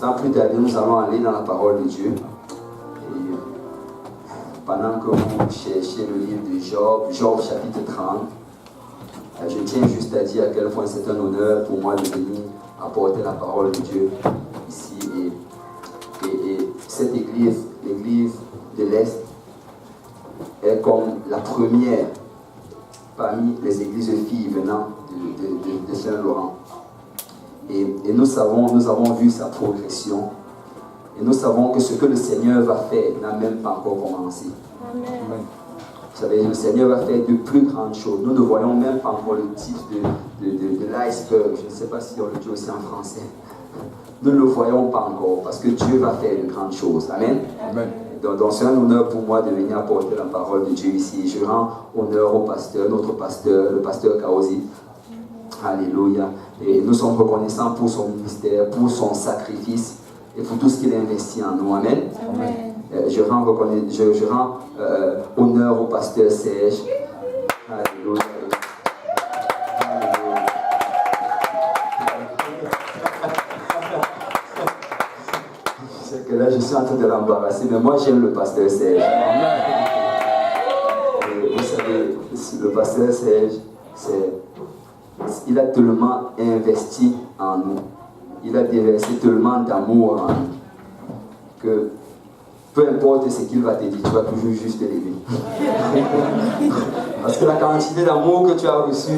sans plus tarder, nous allons aller dans la parole de Dieu. Et pendant que vous cherchez le livre de Job, Job chapitre 30, je tiens juste à dire à quel point c'est un honneur pour moi de venir apporter la parole de Dieu ici. Et cette église, l'église de l'Est, est comme la première parmi les églises de filles venant de Saint-Laurent. Et nous avons vu sa progression. Et nous savons que ce que le Seigneur va faire n'a même pas encore commencé. Amen. Vous savez, le Seigneur va faire de plus grandes choses. Nous ne voyons même pas encore le titre de l'iceberg. Je ne sais pas si on le dit aussi en français. Nous ne le voyons pas encore parce que Dieu va faire de grandes choses. Amen. Amen. Donc c'est un honneur pour moi de venir apporter la parole de Dieu ici. Je rends honneur au pasteur, notre pasteur, le pasteur Kaosi. Alléluia. Et nous sommes reconnaissants pour son ministère, pour son sacrifice et pour tout ce qu'il a investi en nous. Amen. Amen. Je rends honneur au pasteur Serge. Alléluia. Là, je suis en train de l'embarrasser, mais moi j'aime le pasteur Serge. Et vous savez, le pasteur Serge, il a tellement investi en nous, il a déversé tellement d'amour en nous, que peu importe ce qu'il va te dire, tu vas toujours juste te lever. Parce que la quantité d'amour que tu as reçu,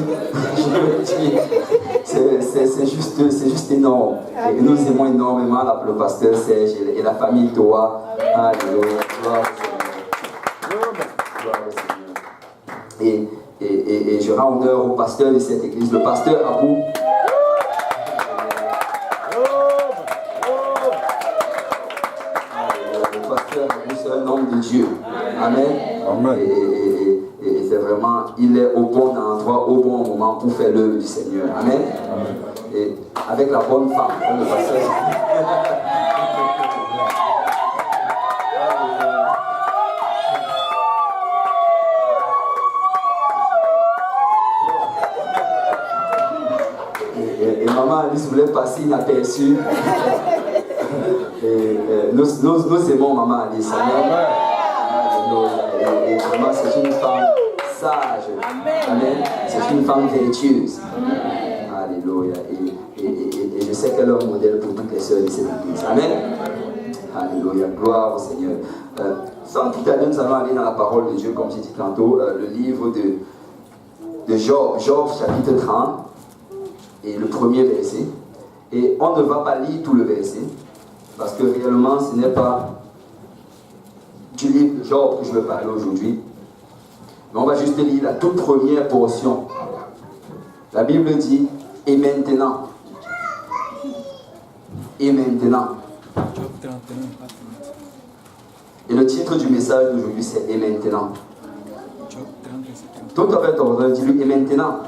je veux dire, c'est juste énorme. Et nous aimons énormément le pasteur Serge et la famille Toa. Alléluia. Gloire au Seigneur. Et je rends honneur au pasteur de cette église, le pasteur Abou. Le pasteur Abou, c'est un homme de Dieu. Amen. Amen. Et c'est vraiment, il est au bon endroit, au bon moment pour faire l'œuvre du Seigneur. Amen. Amen. Et avec la bonne femme, comme le pasteur. Et maman Alice voulait passer inaperçue. Nous aimons maman Alice. Amen. Et vraiment, c'est une femme sage. Amen. C'est une femme vertueuse. Alléluia. Et je sais qu'elle est un modèle pour toutes les sœurs de cette église. Amen. Alléluia. Gloire au Seigneur. Sans plus tarder, nous allons aller dans la parole de Dieu, comme j'ai dit tantôt, le livre de Job, Job chapitre 30, et le premier verset. Et on ne va pas lire tout le verset, parce que réellement, ce n'est pas du livre de Job que je veux parler aujourd'hui. Mais on va juste lire la toute première portion. La Bible dit, et maintenant. Et maintenant. Et le titre du message d'aujourd'hui, c'est et maintenant. Tout à fait, on va dire et maintenant.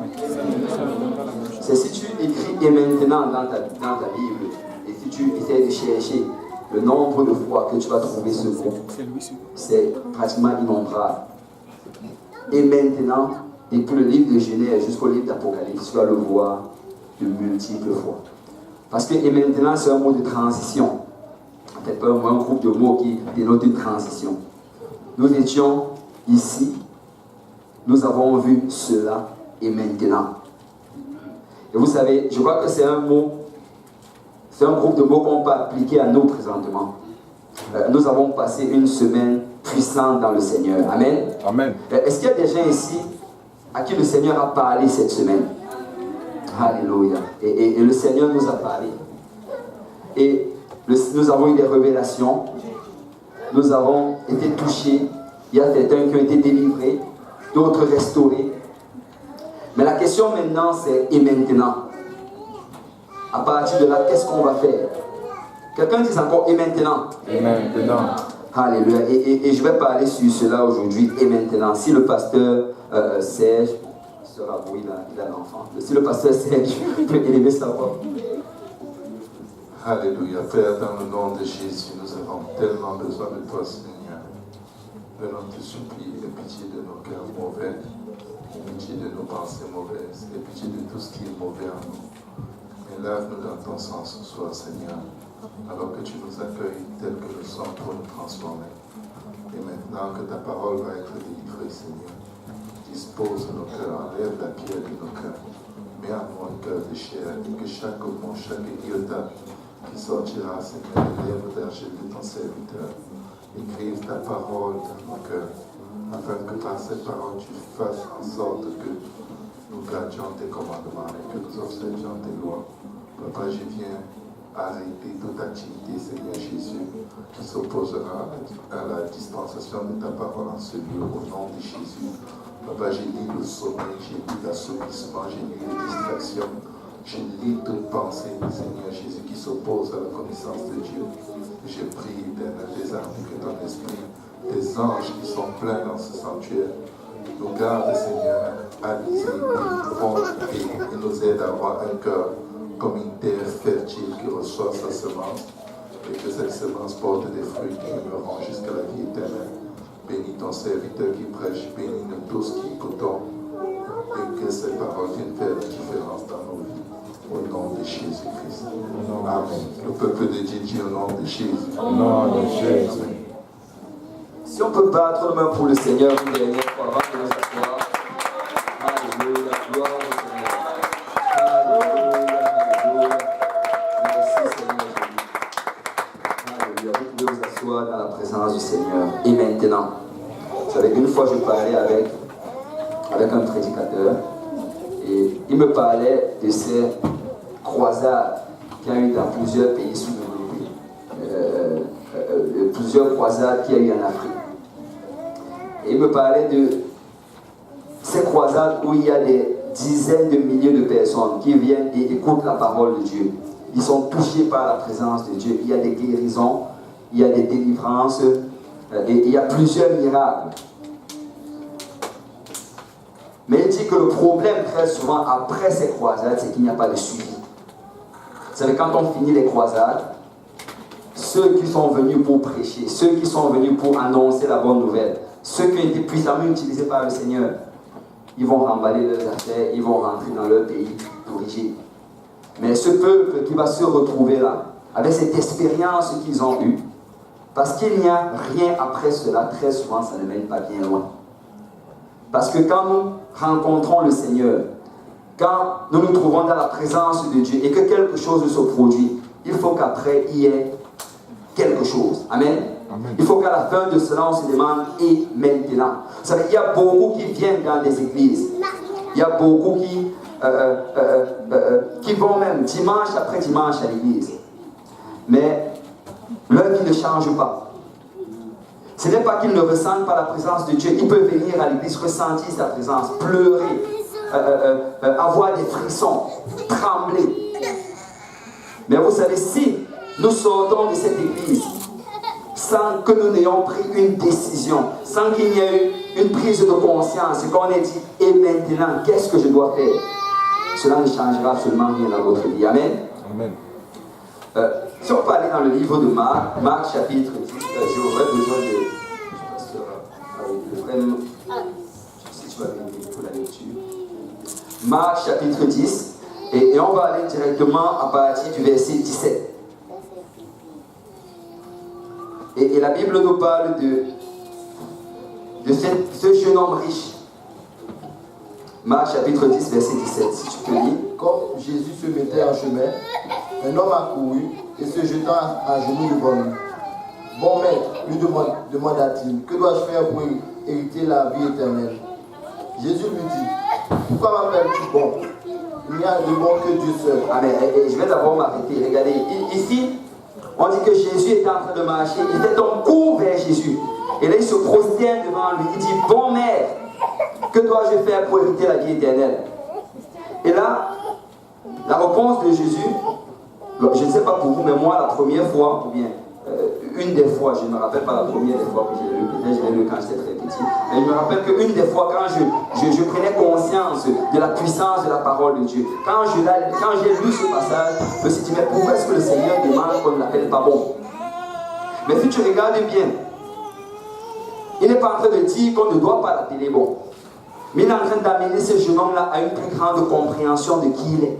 C'est si tu écris et maintenant dans ta Bible, et si tu essaies de chercher le nombre de fois que tu vas trouver ce mot, c'est pratiquement innombrable. Et maintenant, depuis le livre de Genèse jusqu'au livre d'Apocalypse, tu vas le voir de multiples fois. Parce que et maintenant, c'est un mot de transition. Peut-être pas un groupe de mots qui dénote une transition. Nous étions ici, nous avons vu cela, et maintenant. Et vous savez, je crois que c'est un mot, c'est un groupe de mots qu'on peut appliquer à nous présentement. Nous avons passé une semaine puissante dans le Seigneur. Amen. Amen. Est-ce qu'il y a des gens ici à qui le Seigneur a parlé cette semaine? Alléluia. Et le Seigneur nous a parlé. Et nous avons eu des révélations. Nous avons été touchés. Il y a certains qui ont été délivrés, d'autres restaurés. Mais la question maintenant, c'est et maintenant? À partir de là, qu'est-ce qu'on va faire? Quelqu'un dit encore et maintenant? Et maintenant. Alléluia. Et je vais parler sur cela aujourd'hui. Et maintenant, si le pasteur Serge sera beau, il a l'enfant. Si le pasteur Serge peut élever sa voix. Alléluia. Père, dans le nom de Jésus, nous avons tellement besoin de toi, Seigneur. Venons te supplier, aie pitié de nos cœurs mauvais, pitié de nos pensées mauvaises, et pitié de tout ce qui est mauvais en nous. Et lave-nous dans ton sang ce soir, Seigneur. alors que tu nous accueilles tels que nous sommes pour nous transformer. Et maintenant que ta parole va être délivrée, Seigneur, dispose nos cœurs, enlève la pierre de nos cœurs, mets en nous un cœur de chair, et que chaque mot, chaque iota qui sortira, Seigneur, des lèvres d'argile de ton serviteur, écrive ta parole dans nos cœurs, afin que par cette parole tu fasses en sorte que nous gardions tes commandements et que nous observions tes lois. Papa, je viens arrêter toute activité, Seigneur Jésus, qui s'opposera à la dispensation de ta parole en ce lieu, au nom de Jésus. Papa, j'ai lu le sommeil, j'ai lu l'assoupissement, j'ai lu les distractions, j'ai lu toute pensée, Seigneur Jésus, qui s'oppose à la connaissance de Dieu. Je prie, Éternel des armées, que ton esprit, tes anges qui sont pleins dans ce sanctuaire, nous gardent, Seigneur, avisés et nous aident à avoir un cœur comme une terre fertile qui reçoit sa semence, et que cette semence porte des fruits qui demeureront jusqu'à la vie éternelle. Bénis ton serviteur qui prêche, bénis nous tous qui écoutons, et que cette parole vienne faire la différence dans nos vies. Au nom de Jésus-Christ. Amen. Le peuple de Dieu dit au nom de Jésus. Au nom de Jésus. Amen. Si on peut battre nos mains pour le Seigneur une dernière fois avant de nous asseoir. Alléluia, gloire au Seigneur. Alléluia, alléluia. Merci Seigneur Jésus. Alléluia. Vous pouvez vous asseoir dans la présence du Seigneur. Et maintenant, vous savez, une fois je parlais avec un prédicateur et il me parlait de ces croisades qu'il y a eu dans plusieurs pays sous-développés. Plusieurs croisades qu'il y a eu en Afrique. Et il me parlait de ces croisades où il y a des dizaines de milliers de personnes qui viennent et écoutent la parole de Dieu. Ils sont touchés par la présence de Dieu. Il y a des guérisons, il y a des délivrances, et il y a plusieurs miracles. Mais il dit que le problème très souvent après ces croisades, c'est qu'il n'y a pas de suivi. Vous savez, quand on finit les croisades, ceux qui sont venus pour prêcher, ceux qui sont venus pour annoncer la bonne nouvelle, ceux qui ont été puissamment utilisés par le Seigneur, ils vont remballer leurs affaires, ils vont rentrer dans leur pays d'origine. Mais ce peuple qui va se retrouver là, avec cette expérience qu'ils ont eue, parce qu'il n'y a rien après cela, très souvent ça ne mène pas bien loin. Parce que quand nous rencontrons le Seigneur, quand nous nous trouvons dans la présence de Dieu et que quelque chose se produit, il faut qu'après il y ait quelque chose. Amen. Amen. Il faut qu'à la fin de cela, on se demande et maintenant. Vous savez, il y a beaucoup qui viennent dans des églises. Il y a beaucoup qui vont même dimanche après dimanche à l'église. Mais leur vie ne change pas. Ce n'est pas qu'ils ne ressentent pas la présence de Dieu. Ils peuvent venir à l'église, ressentir sa présence, pleurer, avoir des frissons, trembler. Mais vous savez, si nous sortons de cette église sans que nous n'ayons pris une décision, sans qu'il y ait eu une prise de conscience, qu'on ait dit, et maintenant, qu'est-ce que je dois faire? Cela ne changera absolument rien dans votre vie. Amen. Amen. Si on peut aller dans le livre de Marc, Marc chapitre 10, j'aurais besoin si tu vas venir pour la lecture. Marc chapitre 10, et on va aller directement à partir du verset 17. Et la Bible nous parle de ce jeune homme riche. Marc chapitre 10, verset 17, si tu peux lire. Comme Jésus se mettait en chemin, un homme accourut et se jetant à genoux devant lui. Bon maître, lui demanda-t-il, que dois-je faire pour hériter la vie éternelle? Jésus lui dit, pourquoi m'appelles-tu bon? Il n'y a de bon que Dieu seul. Amen. Et je vais d'abord m'arrêter. Regardez, ici, on dit que Jésus était en train de marcher. Il était donc court vers Jésus. Et là, il se prosterne devant lui. Il dit, bon maître, que dois-je faire pour hériter la vie éternelle? Et là, la réponse de Jésus, je ne sais pas pour vous, mais moi, la première fois, ou bien une des fois, je ne me rappelle pas la première des fois que j'ai lu, peut-être je l'ai lu quand j'étais très petit, mais je me rappelle qu'une des fois, quand je prenais conscience de la puissance de la parole de Dieu, quand j'ai lu ce passage, je me suis dit, mais pourquoi est-ce que le Seigneur demande qu'on ne l'appelle pas bon? Mais si tu regardes bien, il n'est pas en train de dire qu'on ne doit pas l'appeler bon. Mais il est en train d'amener ce jeune homme-là à une plus grande compréhension de qui il est.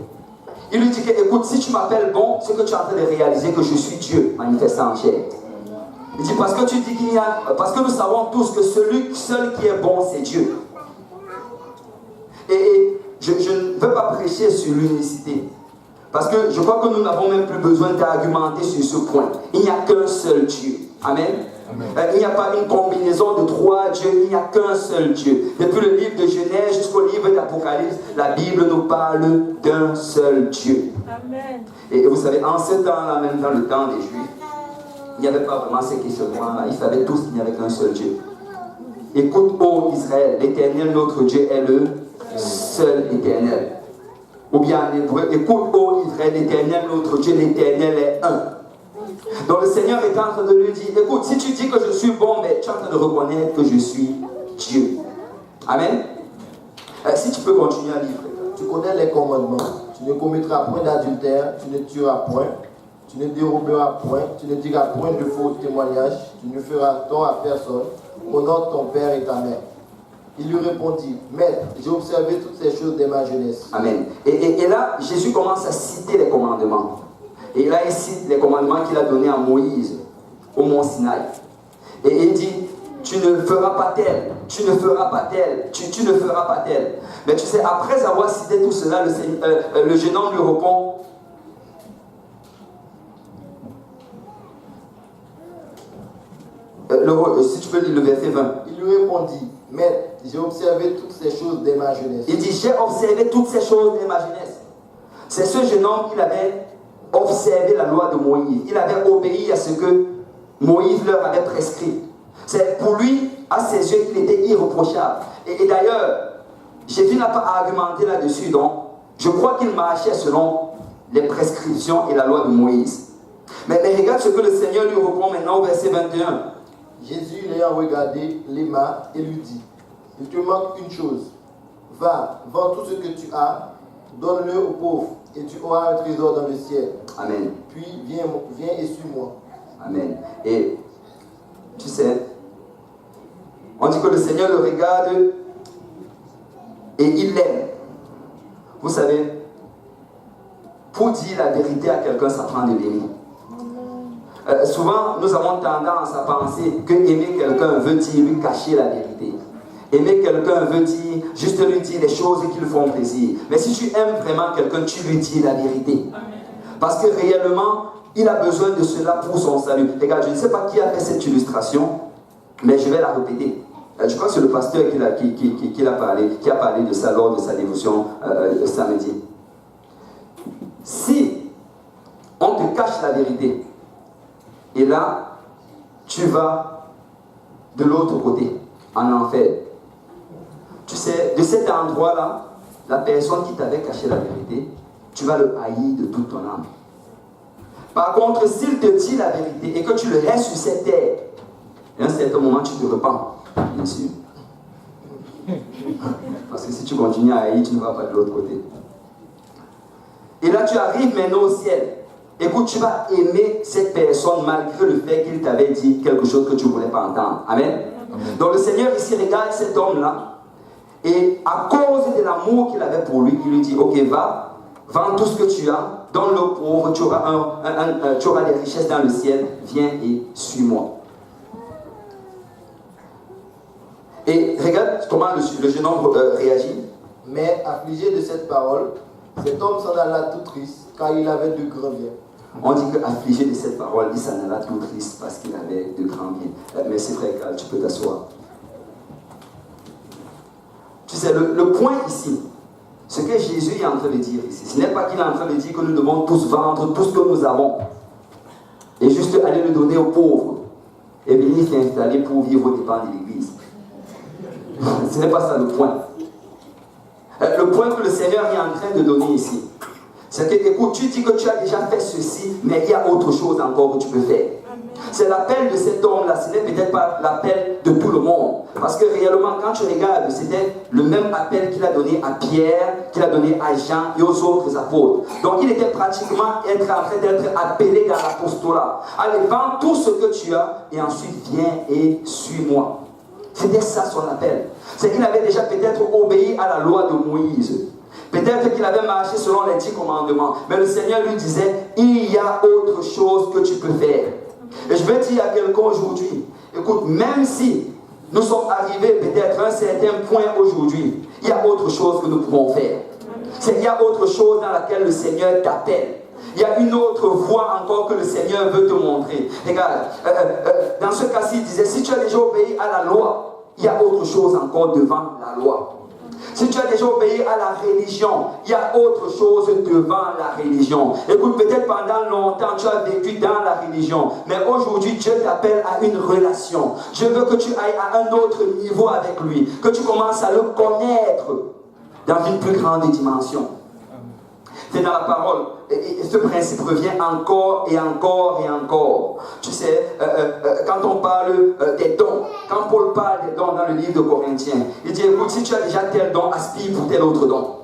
Il lui dit que, écoute, si tu m'appelles bon, c'est que tu es en train de réaliser que je suis Dieu, manifesté en chair. Il dit, parce que tu dis qu'il y a, parce que nous savons tous que celui seul qui est bon, c'est Dieu. Et je ne veux pas prêcher sur l'unicité. Parce que je crois que nous n'avons même plus besoin d'argumenter sur ce point. Il n'y a qu'un seul Dieu. Amen. Il n'y a pas une combinaison de 3 dieux, il n'y a qu'un seul Dieu. Depuis le livre de Genèse jusqu'au livre d'Apocalypse, la Bible nous parle d'un seul Dieu. Amen. Et vous savez, en ce temps-là, même dans le temps des Juifs, il n'y avait pas vraiment ces questionnements-là. Ils savaient tous qu'il n'y avait qu'un seul Dieu. Écoute, ô Israël, l'Éternel, notre Dieu, est le seul Éternel. Ou bien en hébreu, écoute, ô Israël, l'Éternel, notre Dieu, l'Éternel est un. Donc le Seigneur est en train de lui dire, écoute, si tu dis que je suis bon, mais tu es en train de reconnaître que je suis Dieu. Amen. Si tu peux continuer à lire. Tu connais les commandements. Tu ne commettras point d'adultère, tu ne tueras point, tu ne déroberas point, tu ne diras point de faux témoignages, tu ne feras tort à personne, honore ton père et ta mère. Il lui répondit, Maître, j'ai observé toutes ces choses dès ma jeunesse. Amen. Et là, Jésus commence à citer les commandements. Et là, il cite les commandements qu'il a donnés à Moïse au mont Sinaï. Et il dit, tu ne feras pas tel, tu ne feras pas tel, tu ne feras pas tel. Mais tu sais, après avoir cité tout cela, le jeune homme lui répond, si tu peux lire le verset 20. Il lui répondit, Maître, j'ai observé toutes ces choses dès ma jeunesse. Il dit, j'ai observé toutes ces choses dès ma jeunesse. C'est ce jeune homme qui avait observé la loi de Moïse. Il avait obéi à ce que Moïse leur avait prescrit. C'est pour lui, à ses yeux, qu'il était irréprochable. Et d'ailleurs, Jésus n'a pas argumenté là-dessus, donc je crois qu'il marchait selon les prescriptions et la loi de Moïse. Mais regarde ce que le Seigneur lui répond maintenant au verset 21. Jésus l'ayant regardé, l'aima et lui dit, il te manque une chose. Va, vends tout ce que tu as, donne-le aux pauvres, et tu auras un trésor dans le ciel. Amen. Puis viens et suis-moi. Amen. Et tu sais, on dit que le Seigneur le regarde et il l'aime. Vous savez, pour dire la vérité à quelqu'un, ça prend de l'aimer. Souvent, nous avons tendance à penser que aimer quelqu'un veut dire lui cacher la vérité. Aimer quelqu'un veut dire juste lui dire les choses qui lui font plaisir. Mais si tu aimes vraiment quelqu'un, tu lui dis la vérité. Parce que réellement, il a besoin de cela pour son salut. Regarde, je ne sais pas qui a fait cette illustration, mais je vais la répéter. Je crois que c'est le pasteur qui a parlé de ça lors de sa dévotion samedi. Si on te cache la vérité, et là, tu vas de l'autre côté, en enfer. Tu sais, de cet endroit-là, la personne qui t'avait caché la vérité, tu vas le haïr de toute ton âme. Par contre, s'il te dit la vérité et que tu le laisses sur cette terre, à un certain moment, tu te repens, bien sûr. Parce que si tu continues à haïr, tu ne vas pas de l'autre côté. Et là, tu arrives maintenant au ciel. Écoute, tu vas aimer cette personne malgré le fait qu'il t'avait dit quelque chose que tu ne voulais pas entendre. Amen. Amen. Donc le Seigneur ici regarde cet homme-là et à cause de l'amour qu'il avait pour lui, il lui dit, ok, va, vends tout ce que tu as, donne-le aux pauvres, tu auras des richesses dans le ciel, viens et suis-moi. Et regarde comment le jeune homme réagit. Mais affligé de cette parole, cet homme s'en alla tout triste, car il avait de grands biens. On dit qu'affligé de cette parole, il s'en alla tout triste parce qu'il avait de grands biens. Merci frère Carl, tu peux t'asseoir. Tu sais, le point ici, ce que Jésus est en train de dire ici, ce n'est pas qu'il est en train de dire que nous devons tous vendre tout ce que nous avons et juste aller le donner aux pauvres et venir s'installer pour vivre aux dépens de l'église. Ce n'est pas ça le point. Le point que le Seigneur est en train de donner ici, c'est que, écoute, tu dis que tu as déjà fait ceci, mais il y a autre chose encore que tu peux faire. C'est l'appel de cet homme-là, ce n'est peut-être pas l'appel de tout le monde. Parce que réellement, quand tu regardes, c'était le même appel qu'il a donné à Pierre, qu'il a donné à Jean et aux autres apôtres. Donc il était pratiquement en train d'être appelé dans l'apostolat. Allez, vends tout ce que tu as et ensuite viens et suis-moi. C'était ça son appel. C'est qu'il avait déjà peut-être obéi à la loi de Moïse. Peut-être qu'il avait marché selon les 10 commandements, mais le Seigneur lui disait, il y a autre chose que tu peux faire. Et je vais dire à quelqu'un aujourd'hui, écoute, même si nous sommes arrivés peut-être à un certain point aujourd'hui, il y a autre chose que nous pouvons faire. Il y a autre chose dans laquelle le Seigneur t'appelle. Il y a une autre voie encore que le Seigneur veut te montrer. Regarde, dans ce cas-ci, il disait, si tu as déjà obéi à la loi, il y a autre chose encore devant la loi. Si tu as déjà obéi à la religion, il y a autre chose devant la religion. Écoute, peut-être pendant longtemps, tu as vécu dans la religion, mais aujourd'hui, Dieu t'appelle à une relation. Dieu veut que tu ailles à un autre niveau avec lui, que tu commences à le connaître dans une plus grande dimension. C'est dans la parole. Et ce principe revient encore et encore et encore. Tu sais, quand on parle des dons, quand Paul parle des dons dans le livre de Corinthiens, il dit, écoute, si tu as déjà tel don, aspire pour tel autre don.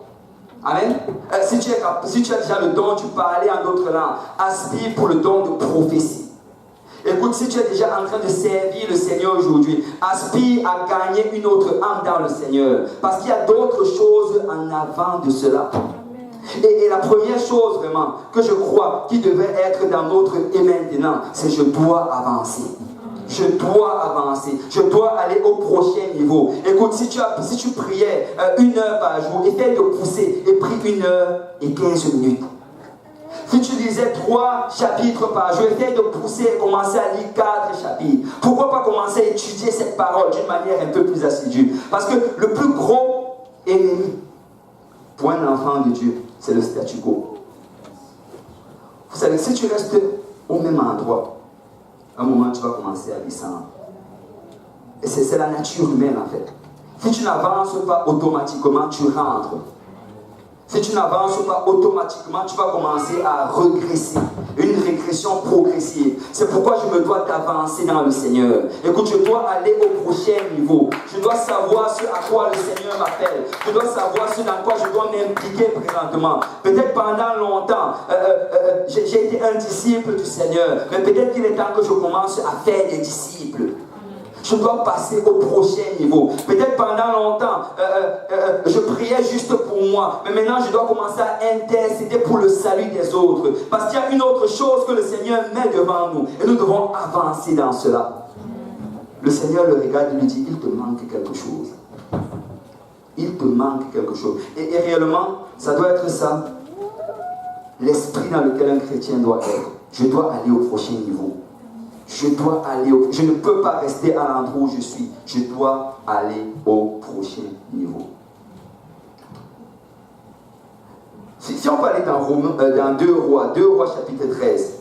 Amen. Si tu as déjà le don, tu parles en d'autres langues, aspire pour le don de prophétie. Écoute, si tu es déjà en train de servir le Seigneur aujourd'hui, aspire à gagner une autre âme dans le Seigneur. Parce qu'il y a d'autres choses en avant de cela. Et la première chose vraiment que je crois qui devait être dans notre et maintenant, c'est je dois avancer. Je dois avancer. Je dois aller au prochain niveau. Écoute, si tu priais 1 heure par jour, essaie de pousser et prie 1 heure et 15 minutes. Si tu lisais 3 chapitres par jour, essaie de pousser et commencer à lire 4 chapitres. Pourquoi pas commencer à étudier cette parole d'une manière un peu plus assidue? Parce que le plus gros ennemi pour un enfant de Dieu, c'est le statu quo. Vous savez, si tu restes au même endroit, à un moment tu vas commencer à descendre. Et c'est la nature humaine en fait. Si tu n'avances pas automatiquement, tu rentres. Si tu n'avances pas automatiquement, tu vas commencer à regresser. Une régression progressive. C'est pourquoi je me dois d'avancer dans le Seigneur. Écoute, je dois aller au prochain niveau. Je dois savoir ce à quoi le Seigneur m'appelle. Je dois savoir ce dans quoi je dois m'impliquer présentement. Peut-être pendant longtemps, j'ai été un disciple du Seigneur. Mais peut-être qu'il est temps que je commence à faire des disciples. Je dois passer au prochain niveau. Peut-être pendant longtemps, je priais juste pour moi. Mais maintenant, je dois commencer à intercéder pour le salut des autres. Parce qu'il y a une autre chose que le Seigneur met devant nous. Et nous devons avancer dans cela. Le Seigneur le regarde et lui dit, il te manque quelque chose. Il te manque quelque chose. Et réellement, ça doit être ça. L'esprit dans lequel un chrétien doit être. Je dois aller au prochain niveau. Je ne peux pas rester à l'endroit où je suis. Je dois aller au prochain niveau. Si on peut aller dans 2 Rois chapitre 13.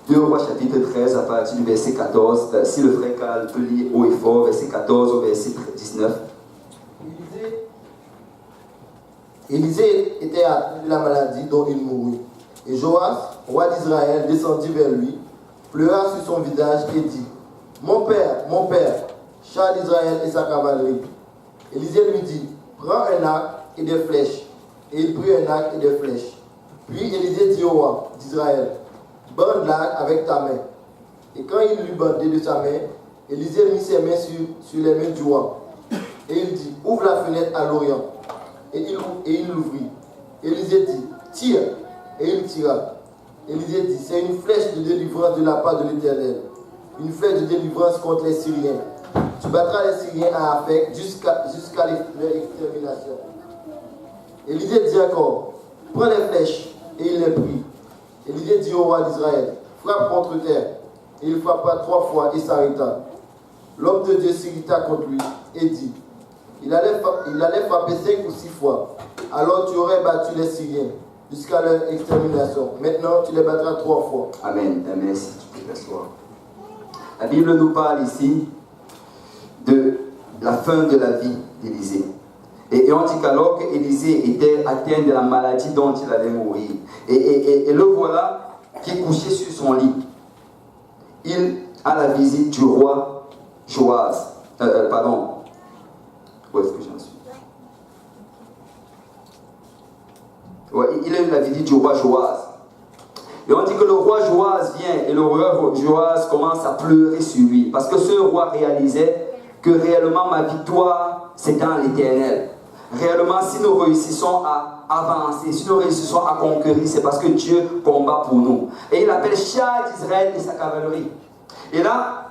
2 Rois chapitre 13 à partir du verset 14. Si le frère Carl peut lire haut et fort, verset 14 au verset 19. Élisée était atteint de la maladie dont il mourut. Et Joas, roi d'Israël, descendit vers lui, pleura sur son visage et dit, mon père, char d'Israël et sa cavalerie. Élisée lui dit, prends un arc et des flèches. Et il prit un arc et des flèches. Puis Élisée dit au roi d'Israël, bande l'arc avec ta main. Et quand il l'eut bandé de sa main, Élisée mit ses mains sur les mains du roi. Et il dit, ouvre la fenêtre à l'orient. Et il l'ouvrit. Élisée dit, tire. Et il tira. Élisée dit, c'est une flèche de délivrance de la part de l'Éternel. Une flèche de délivrance contre les Syriens. Tu battras les Syriens à Aphek jusqu'à leur extermination. Élisée dit encore, prends les flèches. Et il les prit. Élisée dit au roi d'Israël, frappe contre terre. Et il frappa 3 fois et s'arrêta. L'homme de Dieu s'irrita contre lui et dit, il allait frapper 5 ou 6 fois. Alors tu aurais battu les Syriens jusqu'à leur extermination. Maintenant, tu les battras 3 fois. Amen. Merci. La Bible nous parle ici de la fin de la vie d'Élisée. Et on dit qu'alors qu'Élisée était atteint de la maladie dont il allait mourir, et le voilà qui est couché sur son lit. Il a la visite du roi Joas. Où est-ce que j'en suis? Ouais, il a eu la visite du roi Joas. Et on dit que le roi Joas vient et le roi Joas commence à pleurer sur lui. Parce que ce roi réalisait que réellement ma victoire, c'est dans l'Éternel. Réellement, si nous réussissons à avancer, si nous réussissons à conquérir, c'est parce que Dieu combat pour nous. Et il appelle char d'Israël et sa cavalerie. Et là,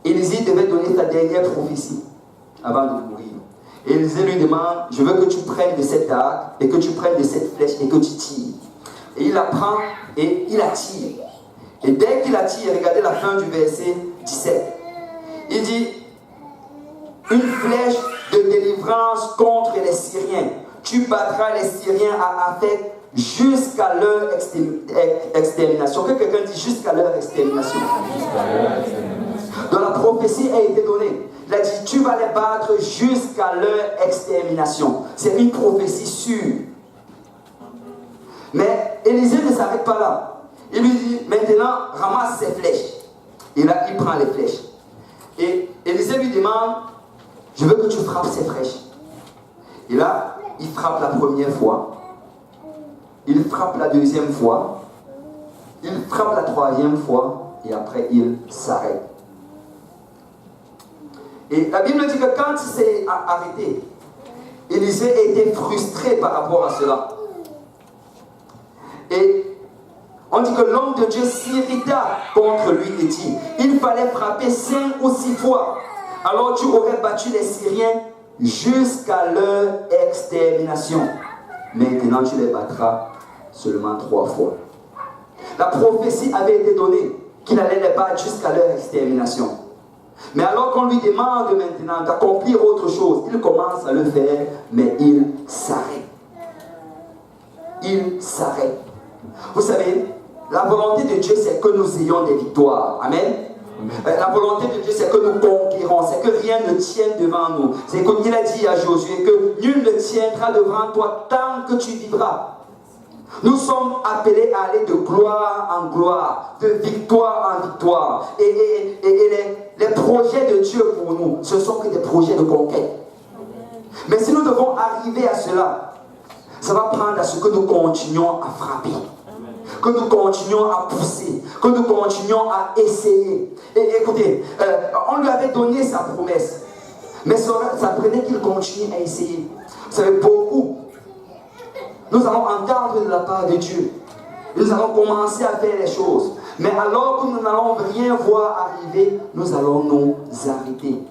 Élisée devait donner sa dernière prophétie avant de mourir. Et Élisée lui demande, je veux que tu prennes de cette arc et que tu prennes de cette flèche et que tu tires. Et il la prend et il la tire. Et dès qu'il la tire, regardez la fin du verset 17. Il dit, une flèche de délivrance contre les Syriens. Tu battras les Syriens à Aphek jusqu'à leur extermination. Que quelqu'un dit jusqu'à leur extermination. Donc la prophétie a été donnée. Il a dit, tu vas les battre jusqu'à leur extermination. C'est une prophétie sûre. Mais Élisée ne s'arrête pas là. Il lui dit, maintenant, ramasse ses flèches. Et là, il prend les flèches. Et Élisée lui demande, je veux que tu frappes ces flèches. Et là, il frappe la première fois. Il frappe la deuxième fois. Il frappe la troisième fois. Et après, il s'arrête. Et la Bible dit que quand il s'est arrêté, Élisée était frustré par rapport à cela. Et on dit que l'homme de Dieu s'irrita contre lui et dit, il fallait frapper 5 ou 6 fois. Alors tu aurais battu les Syriens jusqu'à leur extermination. Maintenant tu les battras seulement 3 fois. La prophétie avait été donnée qu'il allait les battre jusqu'à leur extermination. Mais alors qu'on lui demande maintenant d'accomplir autre chose, il commence à le faire, mais il s'arrête. Il s'arrête. Vous savez, la volonté de Dieu, c'est que nous ayons des victoires. Amen. La volonté de Dieu, c'est que nous conquérons, c'est que rien ne tienne devant nous. C'est comme il a dit à Josué, que nul ne tiendra devant toi tant que tu vivras. Nous sommes appelés à aller de gloire en gloire, de victoire en victoire. Et les projets de Dieu pour nous, ce sont que des projets de conquête. Mais si nous devons arriver à cela, ça va prendre à ce que nous continuions à frapper, que nous continuions à pousser, que nous continuions à essayer. Et écoutez, on lui avait donné sa promesse, mais ça prenait qu'il continue à essayer. Vous savez, beaucoup, nous allons entendre de la part de Dieu. Nous allons commencer à faire les choses. Mais alors que nous n'allons rien voir arriver, nous allons nous arrêter.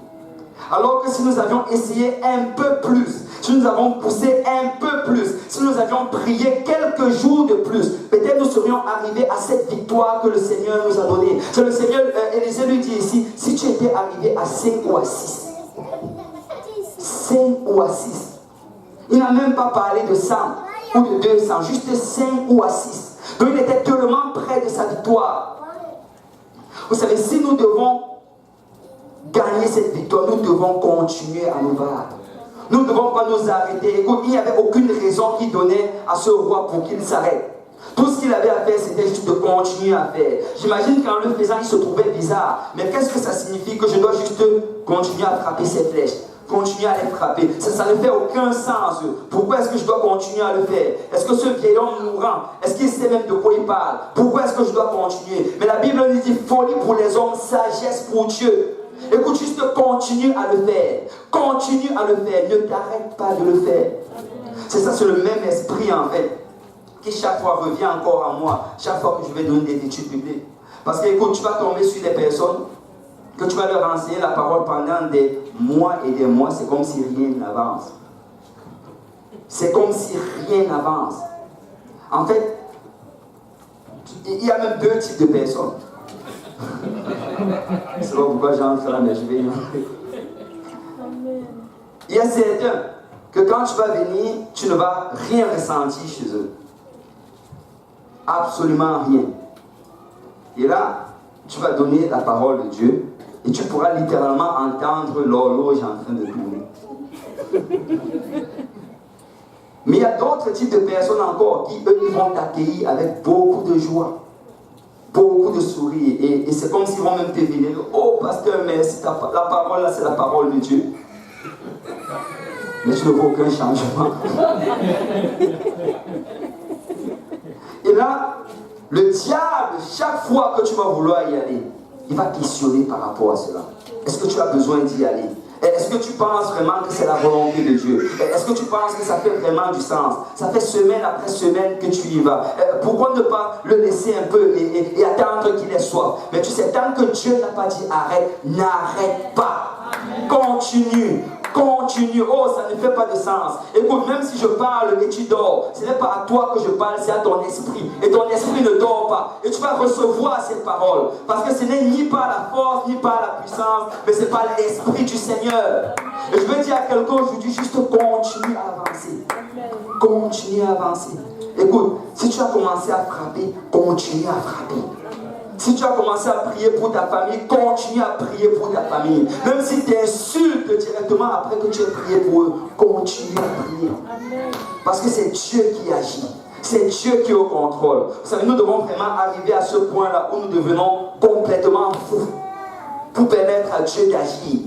Alors que si nous avions essayé un peu plus, si nous avons poussé un peu plus, si nous avions prié quelques jours de plus, peut-être nous serions arrivés à cette victoire que le Seigneur nous a donnée. C'est le Seigneur, Élisée lui dit ici, si tu étais arrivé à 5 ou à 6, 5 ou à 6, il n'a même pas parlé de 100 ou de 200, juste 5 ou à 6. Donc il était tellement près de sa victoire. Vous savez, si nous devons gagner cette victoire, nous devons continuer à nous battre. Nous ne devons pas nous arrêter. Écoute, il n'y avait aucune raison qui donnait à ce roi pour qu'il s'arrête. Tout ce qu'il avait à faire, c'était juste de continuer à faire. J'imagine qu'en le faisant, il se trouvait bizarre. Mais qu'est-ce que ça signifie? Que je dois juste continuer à frapper ces flèches, continuer à les frapper. Ça ne fait aucun sens. Pourquoi est-ce que je dois continuer à le faire? Est-ce que ce vieil homme mourant, est-ce qu'il sait même de quoi il parle? Pourquoi est-ce que je dois continuer? Mais la Bible nous dit folie pour les hommes, sagesse pour Dieu. Écoute, juste continue à le faire. Continue à le faire. Ne t'arrête pas de le faire. C'est ça, c'est le même esprit en fait, qui chaque fois revient encore à moi, chaque fois que je vais donner des études bibliques. Parce que écoute, tu vas tomber sur des personnes que tu vas leur enseigner la parole pendant des mois et des mois, c'est comme si rien n'avance. C'est comme si rien n'avance. En fait, il y a même 2 types de personnes. Je ne sais pas pourquoi j'entre là, mais je vais y entrer. Il y a certains que quand tu vas venir, tu ne vas rien ressentir chez eux. Absolument rien. Et là, tu vas donner la parole de Dieu et tu pourras littéralement entendre l'horloge en train de tourner. Mais il y a d'autres types de personnes encore qui, eux, vont t'accueillir avec beaucoup de joie, beaucoup de sourires. Et c'est comme s'ils vont même te venir. Oh, pasteur, merci, la parole là, c'est la parole de Dieu. Mais tu ne vois aucun changement. Et là, le diable, chaque fois que tu vas vouloir y aller, il va questionner par rapport à cela. Est-ce que tu as besoin d'y aller? Est-ce que tu penses vraiment que c'est la volonté de Dieu? Est-ce que tu penses que ça fait vraiment du sens? Ça fait semaine après semaine que tu y vas. Pourquoi ne pas le laisser un peu et attendre qu'il ait soif? Mais tu sais, tant que Dieu n'a pas dit arrête, n'arrête pas. Continue. Continue. Oh, ça ne fait pas de sens. Écoute, même si je parle et tu dors, ce n'est pas à toi que je parle, c'est à ton esprit. Et ton esprit ne dort pas. Et tu vas recevoir cette parole. Parce que ce n'est ni par la force, ni par la puissance, mais c'est par l'esprit du Seigneur. Et je veux dire à quelqu'un aujourd'hui, juste continue à avancer. Continue à avancer. Écoute, si tu as commencé à frapper, continue à frapper. Si tu as commencé à prier pour ta famille, continue à prier pour ta famille. Même si tu insultes directement après que tu aies prié pour eux, continue à prier. Parce que c'est Dieu qui agit. C'est Dieu qui est au contrôle. Vous savez, nous devons vraiment arriver à ce point-là où nous devenons complètement fous pour permettre à Dieu d'agir.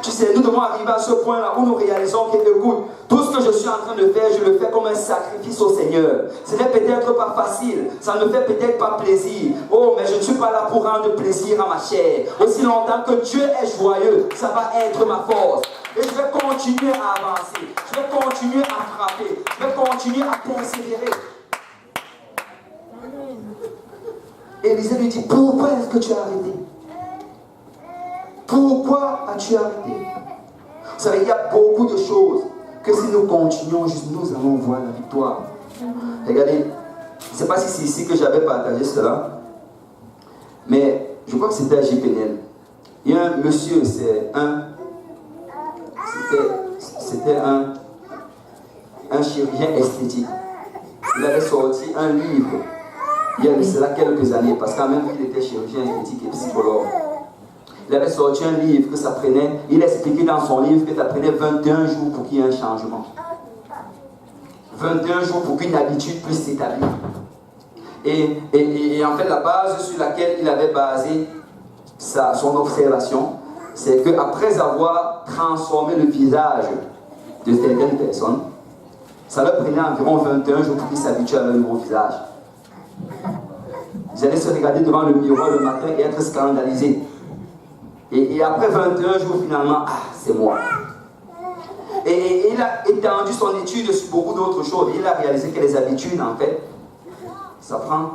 Tu sais, nous devons arriver à ce point-là où nous réalisons que, écoute, tout ce que je suis en train de faire, je le fais comme un sacrifice au Seigneur. Ce n'est peut-être pas facile, ça ne fait peut-être pas plaisir. Oh, mais je ne suis pas là pour rendre plaisir à ma chair. Aussi longtemps que Dieu est joyeux, ça va être ma force. Et je vais continuer à avancer, je vais continuer à frapper, je vais continuer à persévérer. Élisée lui dit, pourquoi est-ce que tu as arrêté? Pourquoi as-tu arrêté? Vous savez, il y a beaucoup de choses que si nous continuons, nous allons voir la victoire. Regardez, je ne sais pas si c'est ici que j'avais partagé cela, mais je crois que c'était à JPNL. Il y a un monsieur, c'était un chirurgien esthétique. Il avait sorti un livre, il y a cela quelques années, parce qu'en même temps il était chirurgien esthétique et psychologue. Il avait sorti un livre que ça prenait, il expliquait dans son livre que ça prenait 21 jours pour qu'il y ait un changement. 21 jours pour qu'une habitude puisse s'établir. Et en fait, la base sur laquelle il avait basé son observation, c'est qu'après avoir transformé le visage de certaines personnes, ça leur prenait environ 21 jours pour qu'ils s'habituent à leur nouveau visage. Ils allaient se regarder devant le miroir le matin et être scandalisés. Et après 21 jours, finalement, c'est moi. Et il a étendu son étude sur beaucoup d'autres choses. Il a réalisé que les habitudes, en fait, ça prend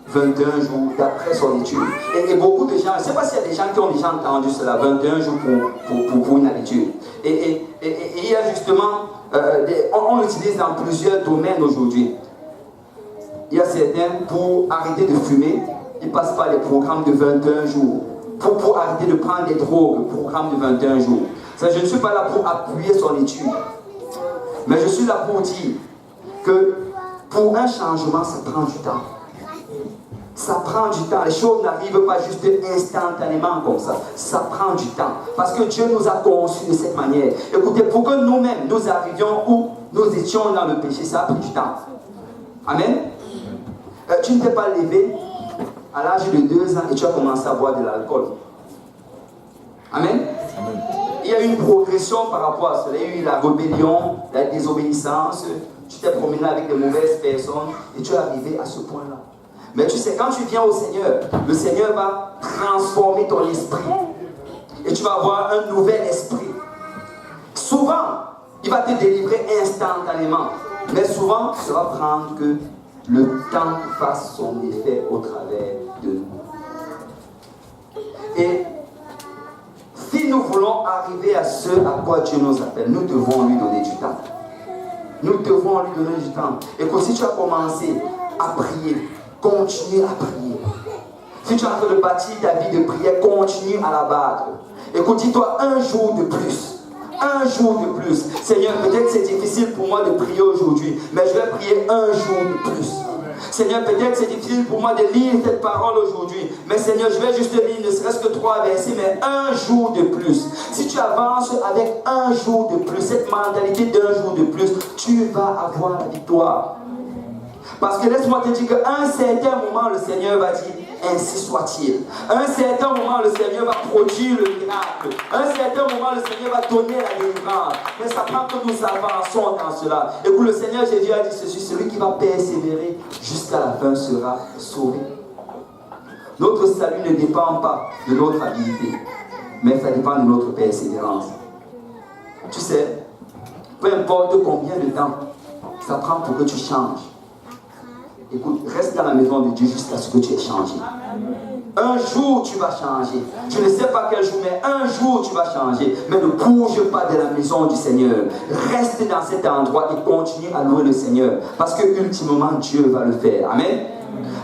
21 jours d'après son étude. Et beaucoup de gens, je ne sais pas s'il y a des gens qui ont déjà entendu cela, 21 jours pour une habitude. Et il y a justement, on l'utilise dans plusieurs domaines aujourd'hui. Il y a certains, pour arrêter de fumer, ils passent par les programmes de 21 jours. Pour arrêter de prendre des drogues, programme de 21 jours. Ça, je ne suis pas là pour appuyer son étude. Mais je suis là pour dire que pour un changement, ça prend du temps. Ça prend du temps. Les choses n'arrivent pas juste instantanément comme ça. Ça prend du temps. Parce que Dieu nous a conçus de cette manière. Écoutez, pour que nous-mêmes, nous arrivions où nous étions dans le péché, ça a pris du temps. Amen. Tu ne t'es pas levé à l'âge de 2 ans et tu as commencé à boire de l'alcool. Amen. Il y a eu une progression par rapport à cela. Il y a eu la rébellion, la désobéissance. Tu t'es promené avec de mauvaises personnes et tu es arrivé à ce point-là. Mais tu sais, quand tu viens au Seigneur, le Seigneur va transformer ton esprit. Et tu vas avoir un nouvel esprit. Souvent, il va te délivrer instantanément. Mais souvent, ça va prendre que le temps fasse son effet au travers de nous. Et si nous voulons arriver à ce à quoi Dieu nous appelle, nous devons lui donner du temps. Nous devons lui donner du temps. Et que si tu as commencé à prier, continue à prier. Si tu es en train de bâtir ta vie de prière, continue à la battre. Écoute, dis-toi un jour de plus. Un jour de plus. Seigneur, peut-être c'est difficile pour moi de prier aujourd'hui, mais je vais prier un jour de plus. Seigneur, peut-être c'est difficile pour moi de lire cette parole aujourd'hui, mais Seigneur, je vais juste lire ne serait-ce que 3 versets, mais un jour de plus. Si tu avances avec un jour de plus, cette mentalité d'un jour de plus, tu vas avoir la victoire. Parce que laisse-moi te dire qu'à un certain moment, le Seigneur va dire, ainsi soit-il. À un certain moment, le Seigneur va produire le miracle. À un certain moment, le Seigneur va donner la délivrance. Mais ça prend que nous avançons dans cela. Et pour le Seigneur Jésus a dit ceci, celui qui va persévérer jusqu'à la fin sera sauvé. Notre salut ne dépend pas de notre habilité, mais ça dépend de notre persévérance. Tu sais, peu importe combien de temps ça prend pour que tu changes. Écoute, reste dans la maison de Dieu jusqu'à ce que tu aies changé. Un jour, tu vas changer. Je ne sais pas quel jour, mais un jour, tu vas changer. Mais ne bouge pas de la maison du Seigneur. Reste dans cet endroit et continue à louer le Seigneur. Parce que, ultimement, Dieu va le faire. Amen.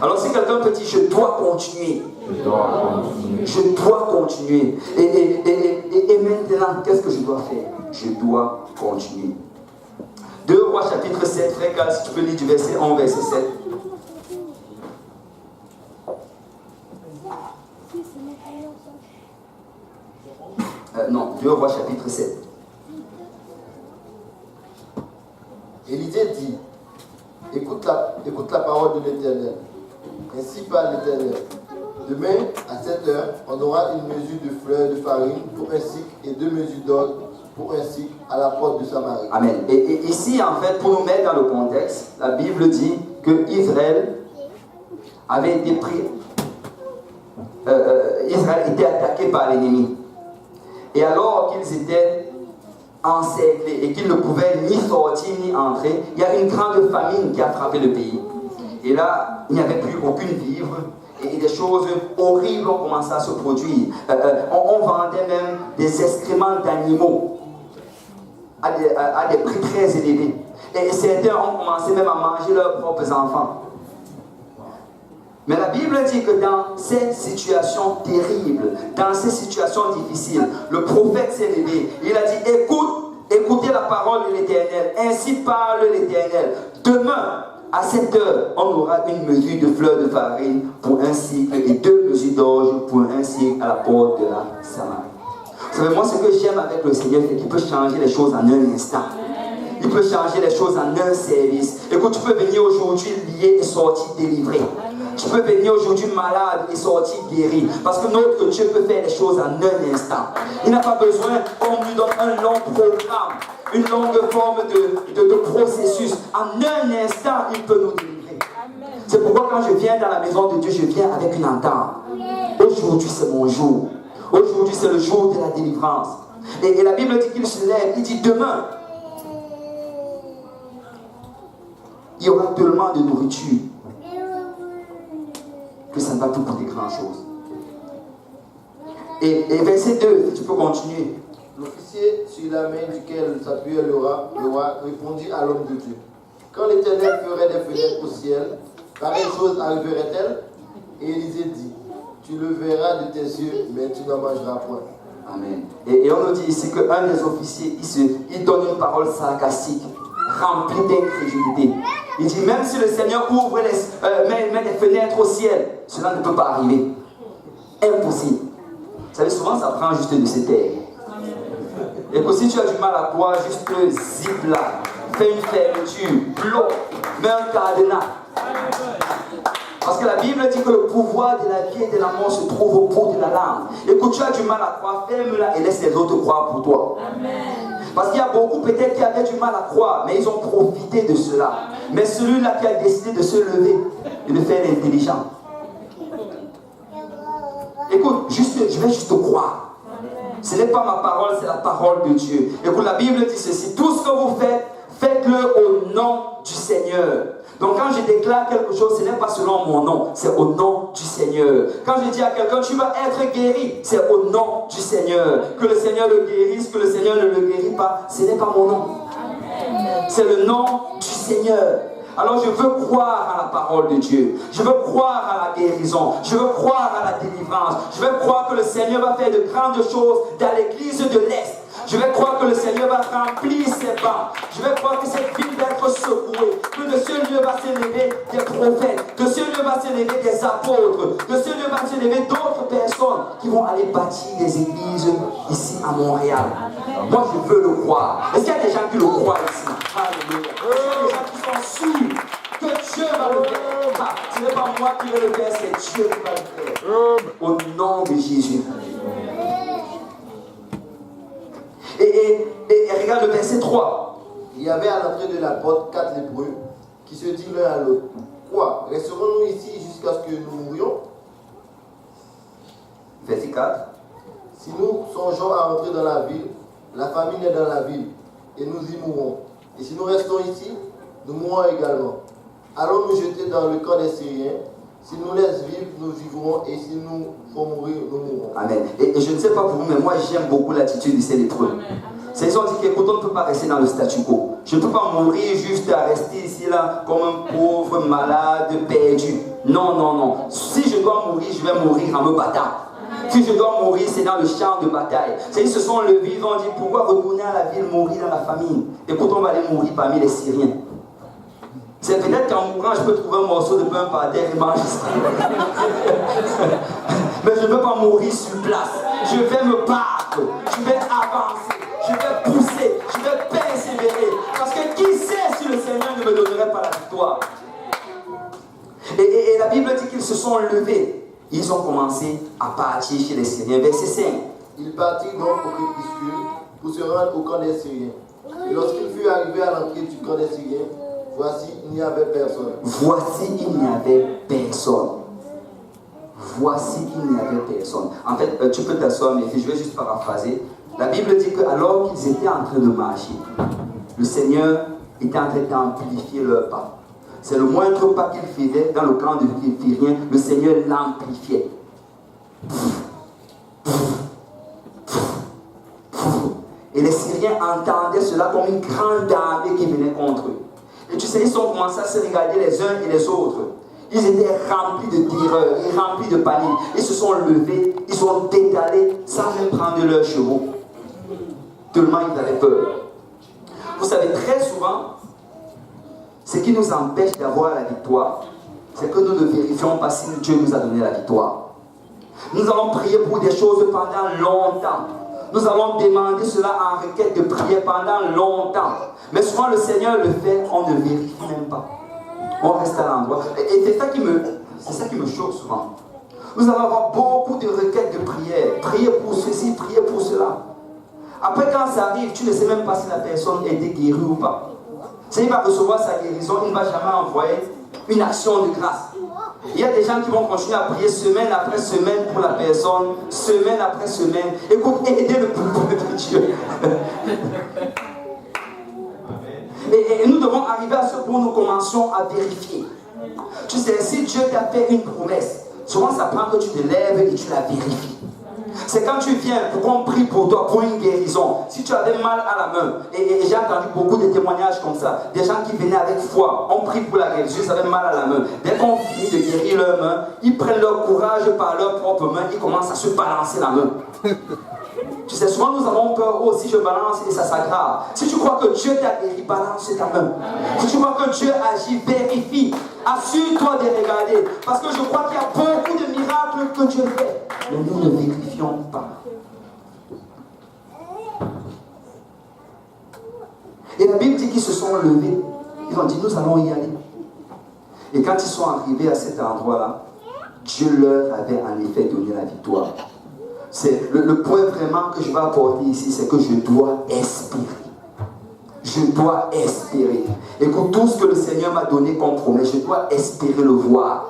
Alors, si quelqu'un te dit, je dois continuer. Je dois continuer. Et maintenant, qu'est-ce que je dois faire? Je dois continuer. 2 Rois chapitre 7, frère Cal, si tu peux lire du verset 1 verset 7. Non, 2 Rois chapitre 7. Élisée dit, écoute la parole de l'Éternel. Ainsi parle l'Éternel. Demain, à 7 heures, on aura une mesure de fleurs de farine pour un cycle et 2 mesures d'orge pour un cycle à la porte de Samarie. Amen. Et ici, en fait, pour nous mettre dans le contexte, la Bible dit que Israël avait été pris. Israël était attaqué par l'ennemi. Et alors qu'ils étaient encerclés et qu'ils ne pouvaient ni sortir ni entrer, il y avait une grande famine qui a frappé le pays. Et là, il n'y avait plus aucune vivre. Et des choses horribles ont commencé à se produire. On vendait même des excréments d'animaux à des prix très élevés. Et certains ont commencé même à manger leurs propres enfants. Mais la Bible dit que dans ces situations terribles, dans ces situations difficiles, le prophète s'est levé. Il a dit, écoutez la parole de l'Éternel. Ainsi parle l'Éternel. Demain, à 7 heures, on aura une mesure de fleurs de farine pour un cycle et 2 mesures d'orge pour un cycle à la porte de la Samarie. Vous savez, moi, ce que j'aime avec le Seigneur, c'est qu'il peut changer les choses en un instant. Il peut changer les choses en un service. Écoute, tu peux venir aujourd'hui lié et sortir délivré. Tu peux venir aujourd'hui malade et sortir guéri. Parce que notre Dieu peut faire les choses en un instant. Il n'a pas besoin qu'on lui donne un long programme, une longue forme de processus. En un instant, il peut nous délivrer. C'est pourquoi quand je viens dans la maison de Dieu, je viens avec une entente. Aujourd'hui, c'est mon jour. Aujourd'hui, c'est le jour de la délivrance. Et la Bible dit qu'il se lève. Il dit demain, il y aura tellement de nourriture que ça ne va plus coûter grand chose. Et verset 2, tu peux continuer. L'officier sur la main duquel s'appuyait le roi répondit à l'homme de Dieu. Quand l'Éternel ferait des fenêtres au ciel, pareille chose arriverait-elle? Et Élisée dit, tu le verras de tes yeux, mais tu n'en mangeras point. Amen. Et on nous dit ici qu'un des officiers, il donne une parole sarcastique, remplie d'incrédulité. Il dit, même si le Seigneur ouvre met des fenêtres au ciel, cela ne peut pas arriver. Impossible. Vous savez, souvent ça prend juste de se taire. Et que si tu as du mal à croire, juste zip là, fais une fermeture, bloque, mets un cadenas. Parce que la Bible dit que le pouvoir de la vie et de la mort se trouve au bout de la langue. Et que tu as du mal à croire, ferme-la et laisse les autres croire pour toi. Amen. Parce qu'il y a beaucoup peut-être qui avaient du mal à croire, mais ils ont profité de cela. Mais celui-là qui a décidé de se lever et de faire l'intelligent. Écoute, je vais juste croire. Ce n'est pas ma parole, c'est la parole de Dieu. Écoute, la Bible dit ceci, tout ce que vous faites, faites-le au nom du Seigneur. Donc quand je déclare quelque chose, ce n'est pas selon mon nom, c'est au nom du Seigneur. Quand je dis à quelqu'un, tu vas être guéri, c'est au nom du Seigneur. Que le Seigneur le guérisse, que le Seigneur ne le guérit pas, ce n'est pas mon nom. C'est le nom du Seigneur. Alors je veux croire à la parole de Dieu. Je veux croire à la guérison. Je veux croire à la délivrance. Je veux croire que le Seigneur va faire de grandes choses dans l'église de l'Est. Je vais croire que le Seigneur va remplir ses bancs. Je vais croire que cette ville va être secouée. Que de ce lieu va s'élever des prophètes. De ce lieu va s'élever des apôtres. De ce lieu va s'élever d'autres personnes qui vont aller bâtir des églises ici à Montréal. Moi, je veux le croire. Est-ce qu'il y a des gens qui le croient ici? Alléluia. Est-ce qu'il y a des gens qui sont sûrs que Dieu va le faire? Ce n'est pas moi qui vais le faire, c'est Dieu qui va le faire. Au nom de Jésus. Et regarde le verset 3. Il y avait à l'entrée de la porte 4 lépreux qui se dirent l'un à l'autre. Quoi? Resterons-nous ici jusqu'à ce que nous mourions? Verset 4. Si nous songeons à entrer dans la ville, la famine est dans la ville, et nous y mourrons. Et si nous restons ici, nous mourrons également. Allons nous jeter dans le camp des Syriens. Si nous laissent vivre, nous vivrons, et si nous font mourir, nous mourrons. Amen. Et je ne sais pas pour vous, mais moi j'aime beaucoup l'attitude de ces lépreux. Ils ont dit qu'écoute, on ne peut pas rester dans le statu quo. Je ne peux pas mourir juste à rester ici là comme un pauvre malade perdu. Non, non, non. Si je dois mourir, je vais mourir en me battant. Si je dois mourir, c'est dans le champ de bataille. Ils se sont levés, ils ont dit pourquoi retourner à la ville, mourir dans la famine. Écoute, on va aller mourir parmi les Syriens. C'est peut-être qu'en mourant, je peux trouver un morceau de pain par terre et manger ça. Mais je ne veux pas mourir sur place. Je vais me battre. Je vais avancer. Je vais pousser. Je vais persévérer. Parce que qui sait si le Seigneur ne me donnerait pas la victoire. Et la Bible dit qu'ils se sont levés. Ils ont commencé à partir chez les Syriens. Verset 5. Ils partirent donc au crépuscule pour se rendre au camp des Syriens. Et lorsqu'ils furent arrivés à l'entrée du camp des Syriens, voici, il n'y avait personne. Voici, il n'y avait personne. Voici, il n'y avait personne. En fait, tu peux t'asseoir, mais je vais juste paraphraser. La Bible dit qu'alors qu'ils étaient en train de marcher, le Seigneur était en train d'amplifier leurs pas. C'est le moindre pas qu'ils faisaient dans le camp de Syriens, le Seigneur l'amplifiait. Et les Syriens entendaient cela comme une grande armée qui venait contre eux. Et tu sais, ils ont commencé à se regarder les uns et les autres. Ils étaient remplis de terreur et remplis de panique. Ils se sont levés, ils sont détalés sans même prendre leurs chevaux. Tellement ils avaient peur. Vous savez, très souvent, ce qui nous empêche d'avoir la victoire, c'est que nous ne vérifions pas si Dieu nous a donné la victoire. Nous allons prier pour des choses pendant longtemps. Nous allons demander cela en requête de prière pendant longtemps. Mais souvent le Seigneur le fait, on ne vérifie même pas. On reste à l'endroit. Et c'est ça qui me choque souvent. Nous allons avoir beaucoup de requêtes de prière. Prier pour ceci, prier pour cela. Après quand ça arrive, tu ne sais même pas si la personne a été guérie ou pas. S'il va recevoir sa guérison, il ne va jamais envoyer une action de grâce. Il y a des gens qui vont continuer à prier semaine après semaine pour la personne, semaine après semaine. Écoute, aidez le peuple de Dieu. Et nous devons arriver à ce point où nous commençons à vérifier. Tu sais, si Dieu t'a fait une promesse, souvent ça prend que tu te lèves et tu la vérifies. C'est quand tu viens pour qu'on prie pour toi, pour une guérison. Si tu avais mal à la main, et j'ai entendu beaucoup de témoignages comme ça, des gens qui venaient avec foi, on prie pour la guérison, ils avaient mal à la main. Dès qu'on finit de guérir leurs mains, ils prennent leur courage par leurs propres mains, ils commencent à se balancer la main. Tu sais, souvent nous avons peur, oh si je balance et ça s'aggrave. Si tu crois que Dieu t'a guéri, balance ta main. Si tu crois que Dieu agit, vérifie. Assure-toi de regarder. Parce que je crois qu'il y a beaucoup de miracles que Dieu fait. Mais nous ne vérifions pas. Et la Bible dit qu'ils se sont levés. Ils ont dit, nous allons y aller. Et quand ils sont arrivés à cet endroit-là, Dieu leur avait en effet donné la victoire. C'est le point vraiment que je vais apporter ici, c'est que je dois espérer. Je dois espérer. Écoute, tout ce que le Seigneur m'a donné comme promesse, je dois espérer le voir.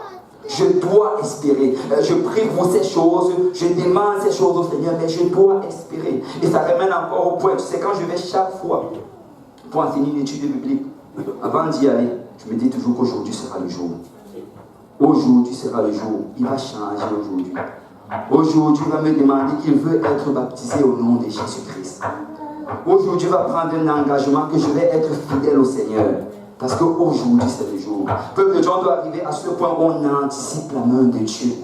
Je dois espérer. Je prie pour ces choses, je demande ces choses au Seigneur, mais je dois espérer. Et ça ramène encore au point, tu sais, quand je vais chaque fois pour enseigner une étude biblique, avant d'y aller, je me dis toujours qu'aujourd'hui sera le jour. Aujourd'hui sera le jour. Il va changer aujourd'hui. Aujourd'hui, il va me demander qu'il veut être baptisé au nom de Jésus-Christ. Aujourd'hui, il va prendre un engagement que je vais être fidèle au Seigneur. Parce qu'aujourd'hui, c'est le jour. Peuple de Dieu, on doit arriver à ce point où on anticipe la main de Dieu.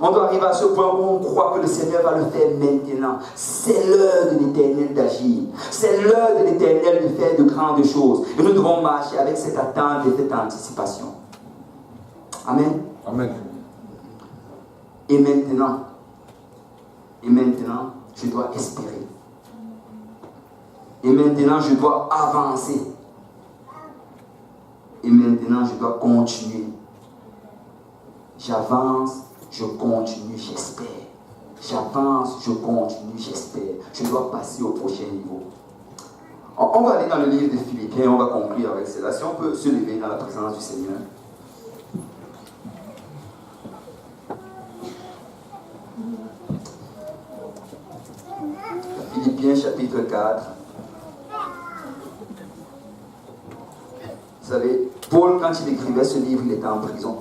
On doit arriver à ce point où on croit que le Seigneur va le faire maintenant. C'est l'heure de l'Éternel d'agir. C'est l'heure de l'Éternel de faire de grandes choses. Et nous devons marcher avec cette attente et cette anticipation. Amen. Amen. Et maintenant, je dois espérer. Et maintenant, je dois avancer. Et maintenant, je dois continuer. J'avance, je continue, j'espère. J'avance, je continue, j'espère. Je dois passer au prochain niveau. On va aller dans le livre de Philippiens, on va conclure avec cela. Si on peut se lever dans la présence du Seigneur. Philippiens chapitre 4. Vous savez, Paul, quand il écrivait ce livre, il était en prison.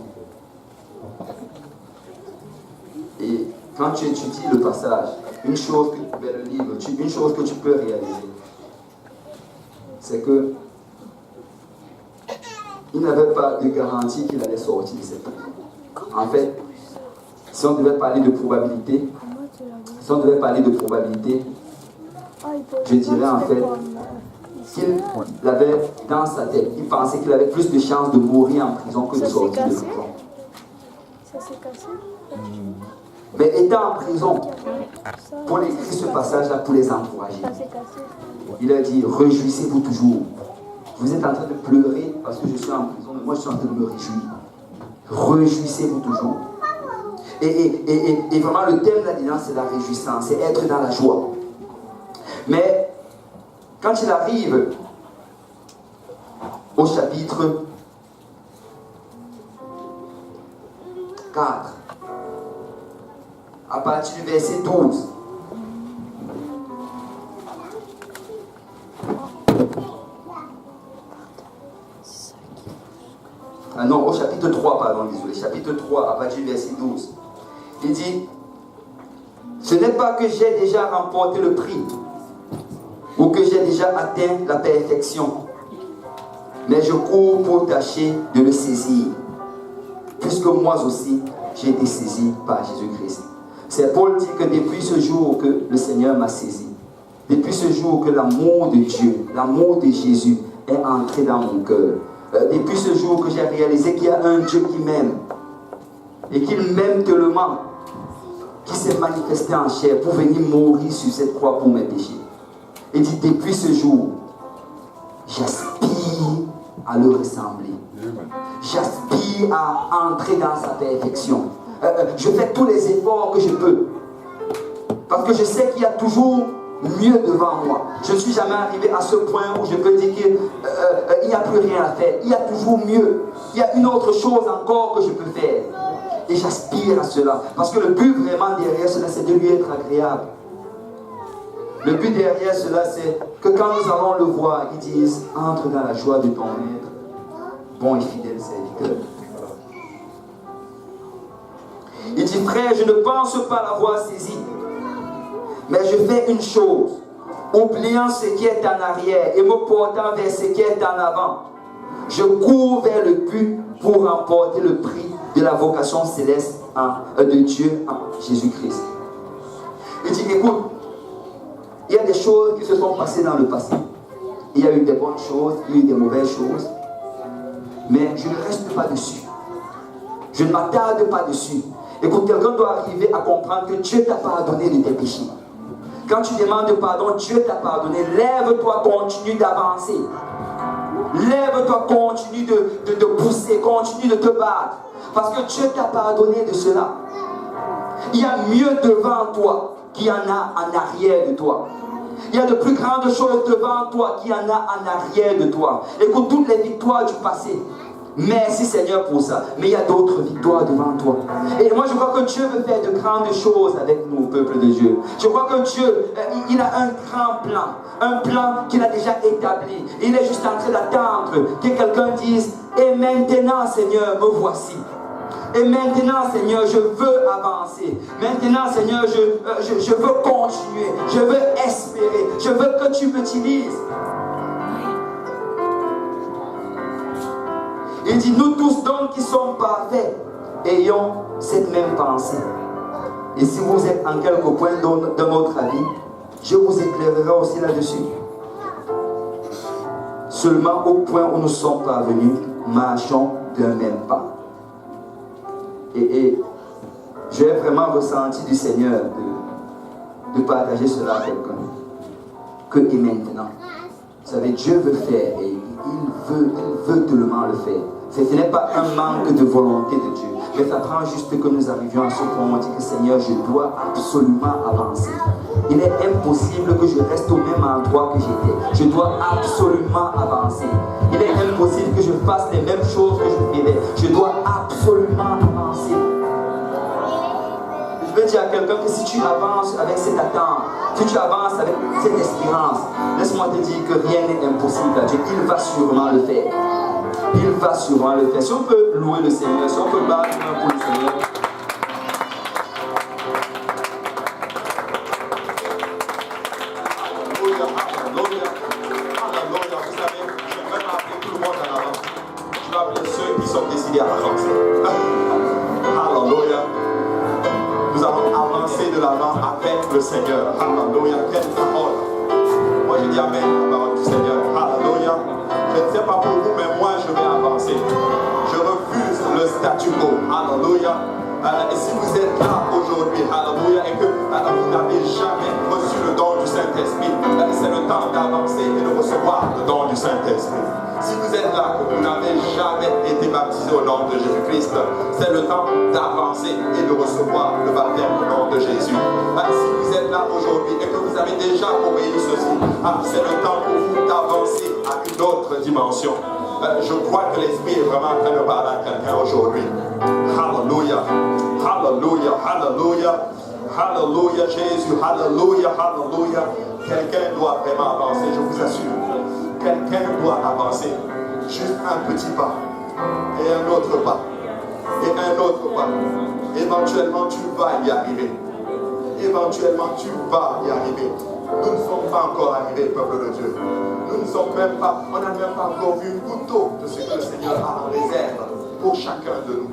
Et quand tu étudies le passage, une chose que tu peux réaliser, c'est que il n'avait pas de garantie qu'il allait sortir de cette prison. En fait, si on devait parler de probabilité, je dirais en fait qu'il avait dans sa tête, il pensait qu'il avait plus de chances de mourir en prison que de sortir de prison. Ça s'est cassé. Mais étant en prison, Paul écrit ce passage-là pour les encourager. Il a dit, réjouissez-vous toujours. Vous êtes en train de pleurer parce que je suis en prison, mais moi je suis en train de me réjouir. Réjouissez-vous toujours. Et vraiment le thème là-dedans, c'est la réjouissance, c'est être dans la joie. Mais quand il arrive au chapitre 4, à partir du verset 12, non, au chapitre 3, pardon, désolé, chapitre 3, à partir du verset 12, il dit, ce n'est pas que j'ai déjà remporté le prix, ou que j'ai déjà atteint la perfection, mais je cours pour tâcher de le saisir, puisque moi aussi, j'ai été saisi par Jésus-Christ. C'est Paul dit que depuis ce jour que le Seigneur m'a saisi, depuis ce jour que l'amour de Dieu, l'amour de Jésus est entré dans mon cœur, depuis ce jour que j'ai réalisé qu'il y a un Dieu qui m'aime, et qu'il m'aime tellement, qui s'est manifesté en chair pour venir mourir sur cette croix pour mes péchés. Il dit, depuis ce jour, j'aspire à le ressembler. J'aspire à entrer dans sa perfection. Je fais tous les efforts que je peux. Parce que je sais qu'il y a toujours mieux devant moi. Je ne suis jamais arrivé à ce point où je peux dire qu'il n'y a plus rien à faire. Il y a toujours mieux. Il y a une autre chose encore que je peux faire. Et j'aspire à cela. Parce que le but vraiment derrière cela, c'est de lui être agréable. Le but derrière cela, c'est que quand nous allons le voir, ils disent, entre dans la joie de ton maître, bon et fidèle serviteur. Il dit, frère, je ne pense pas l'avoir saisi, mais je fais une chose, oubliant ce qui est en arrière et me portant vers ce qui est en avant. Je cours vers le but pour remporter le prix de la vocation céleste de Dieu en Jésus-Christ. Il dit, écoute, il y a des choses qui se sont passées dans le passé. Il y a eu des bonnes choses, il y a eu des mauvaises choses. Mais je ne reste pas dessus. Je ne m'attarde pas dessus. Écoute, quelqu'un doit arriver à comprendre que Dieu t'a pardonné de tes péchés. Quand tu demandes pardon, Dieu t'a pardonné. Lève-toi, continue d'avancer. Lève-toi, continue de pousser, continue de te battre. Parce que Dieu t'a pardonné de cela. Il y a mieux devant toi qu'il y en a en arrière de toi. Il y a de plus grandes choses devant toi qu'il y en a en arrière de toi. Écoute, toutes les victoires du passé, merci Seigneur pour ça. Mais il y a d'autres victoires devant toi. Et moi je crois que Dieu veut faire de grandes choses avec nous, peuple de Dieu. Je crois que Dieu, il a un grand plan. Un plan qu'il a déjà établi. Il est juste en train d'attendre que quelqu'un dise, et maintenant Seigneur, me voici. Et maintenant, Seigneur, je veux avancer. Maintenant, Seigneur, je veux continuer. Je veux espérer. Je veux que tu m'utilises. Il dit, nous tous donc qui sommes parfaits, ayons cette même pensée. Et si vous êtes en quelque point de notre avis, je vous éclairerai aussi là-dessus. Seulement au point où nous sommes parvenus, marchons d'un même pas. Et j'ai vraiment ressenti du Seigneur de partager cela avec quelqu'un. Que et maintenant. Vous savez, Dieu veut faire et il veut tellement le faire. Ce n'est pas un manque de volonté de Dieu. Mais ça prend juste que nous arrivions à ce point où on dit que Seigneur, je dois absolument avancer. Il est impossible que je reste au même endroit que j'étais. Je dois absolument avancer. Il est impossible que je fasse les mêmes choses que je faisais. Je dois absolument avancer. Je veux dire à quelqu'un que si tu avances avec cette attente, si tu avances avec cette espérance, laisse-moi te dire que rien n'est impossible à Dieu. Il va sûrement le faire. Il va sûrement le faire. Si on peut louer le Seigneur, si on peut battre pour le Seigneur. Décidé à avancer. Alléluia. Nous allons avancer de l'avant avec le Seigneur. Alléluia. Quelle parole. Moi je dis amen à la parole du Seigneur. Alléluia. Je ne sais pas pour vous, mais moi je vais avancer. Je refuse le statu quo. Alléluia. Et si vous êtes là aujourd'hui, alléluia, et que vous n'avez jamais reçu le don du Saint-Esprit, c'est le temps d'avancer et de recevoir le don du Saint-Esprit. Si vous êtes là, que vous n'avez jamais été baptisé au nom de Jésus-Christ, c'est le temps d'avancer et de recevoir le baptême au nom de Jésus. Si vous êtes là aujourd'hui et que vous avez déjà obéi ceci, c'est le temps pour vous d'avancer à une autre dimension. Je crois que l'Esprit est vraiment en train de parler à quelqu'un aujourd'hui. Alléluia, Alléluia, Alléluia, Alléluia, Jésus, Alléluia, Alléluia. Quelqu'un doit vraiment avancer, je vous assure. Quelqu'un doit avancer. Juste un petit pas. Et un autre pas. Et un autre pas. Éventuellement, tu vas y arriver. Éventuellement, tu vas y arriver. Nous ne sommes pas encore arrivés, peuple de Dieu. Nous ne sommes même pas, on n'a même pas encore vu une goutte d'eau de ce que le Seigneur a en réserve pour chacun de nous.